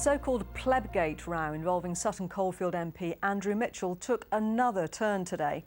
so-called Plebgate row involving Sutton Coldfield MP Andrew Mitchell took another turn today.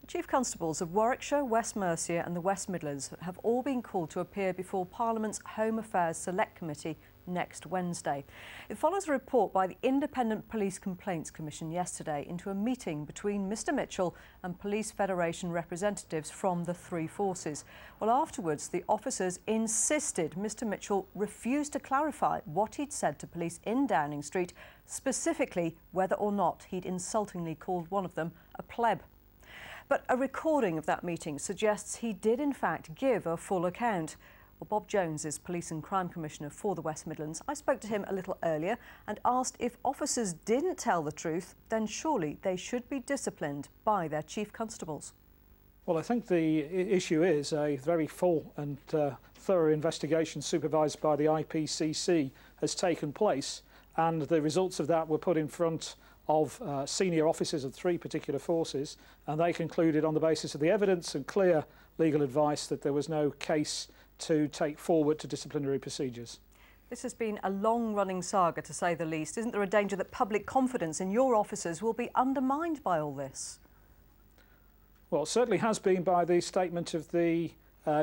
Chief Constables of Warwickshire, West Mercia and the West Midlands have all been called to appear before Parliament's Home Affairs Select Committee next Wednesday. It follows a report by the Independent Police Complaints Commission yesterday into a meeting between Mr Mitchell and Police Federation representatives from the three forces. Well, afterwards, the officers insisted Mr Mitchell refused to clarify what he'd said to police in Downing Street, specifically whether or not he'd insultingly called one of them a pleb. But a recording of that meeting suggests he did in fact give a full account. Well, Bob Jones is Police and Crime Commissioner for the West Midlands. I spoke to him a little earlier and asked if officers didn't tell the truth, then surely they should be disciplined by their chief constables. Well, I think the issue is a very full and thorough investigation supervised by the IPCC has taken place, and the results of that were put in front of senior officers of three particular forces, and they concluded on the basis of the evidence and clear legal advice that there was no case to take forward to disciplinary procedures. This has been a long-running saga, to say the least. Isn't there a danger that public confidence in your officers will be undermined by all this? Well, it certainly has been by the statement of the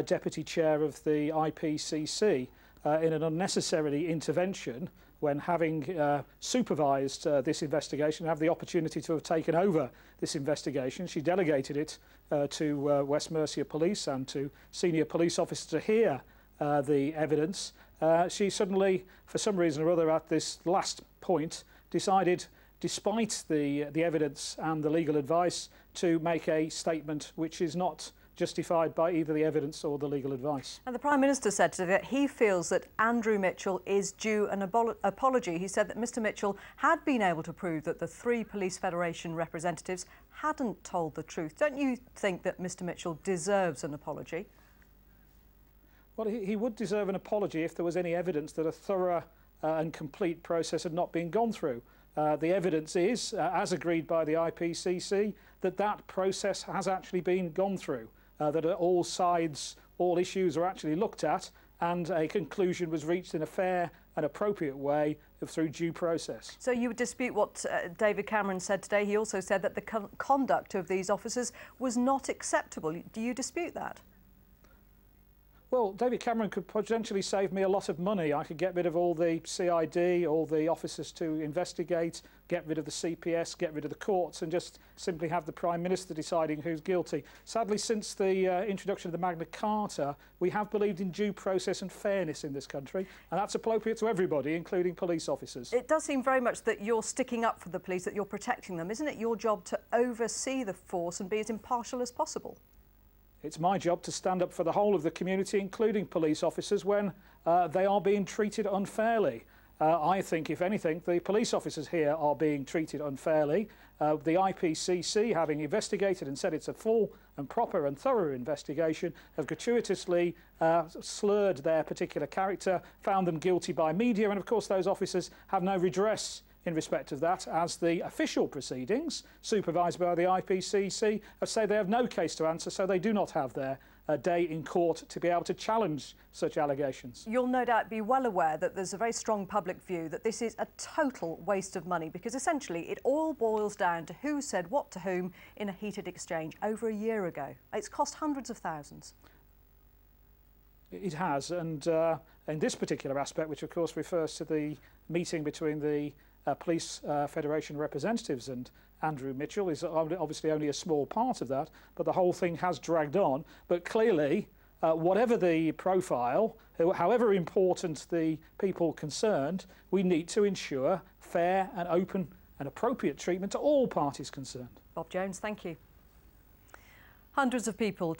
Deputy Chair of the IPCC in an unnecessary intervention when, having supervised this investigation, have the opportunity to have taken over this investigation. She delegated it to West Mercia Police and to senior police officers to hear the evidence. She suddenly, for some reason or other, at this last point, decided, despite the evidence and the legal advice, to make a statement which is not justified by either the evidence or the legal advice. And the Prime Minister said today that he feels that Andrew Mitchell is due an apology. He said that Mr Mitchell had been able to prove that the three Police Federation representatives hadn't told the truth. Don't you think that Mr Mitchell deserves an apology? Well, he would deserve an apology if there was any evidence that a thorough and complete process had not been gone through. The evidence is, as agreed by the IPCC, that that process has actually been gone through. That all sides, all issues are actually looked at, and a conclusion was reached in a fair and appropriate way through due process. So you would dispute what David Cameron said today? He also said that the conduct of these officers was not acceptable. Do you dispute that? Well, David Cameron could potentially save me a lot of money. I could get rid of all the CID, all the officers to investigate, get rid of the CPS, get rid of the courts, and just simply have the Prime Minister deciding who's guilty. Sadly, since the introduction of the Magna Carta, we have believed in due process and fairness in this country, and that's appropriate to everybody, including police officers. It does seem very much that you're sticking up for the police, that you're protecting them. Isn't it your job to oversee the force and be as impartial as possible? It's my job to stand up for the whole of the community, including police officers, when they are being treated unfairly. I think, if anything, the police officers here are being treated unfairly. The IPCC, having investigated and said it's a full and proper and thorough investigation, have gratuitously slurred their particular character, found them guilty by media, and of course those officers have no redress in respect of that, as the official proceedings, supervised by the IPCC, say they have no case to answer, so they do not have their day in court to be able to challenge such allegations. You'll no doubt be well aware that there's a very strong public view that this is a total waste of money, because essentially it all boils down to who said what to whom in a heated exchange over a year ago. It's cost hundreds of thousands. It has, and in this particular aspect, which of course refers to the meeting between the Police Federation representatives and Andrew Mitchell, is obviously only a small part of that, but the whole thing has dragged on. But clearly, whatever the profile, however important the people concerned, we need to ensure fair and open and appropriate treatment to all parties concerned. Bob Jones, thank you. Hundreds of people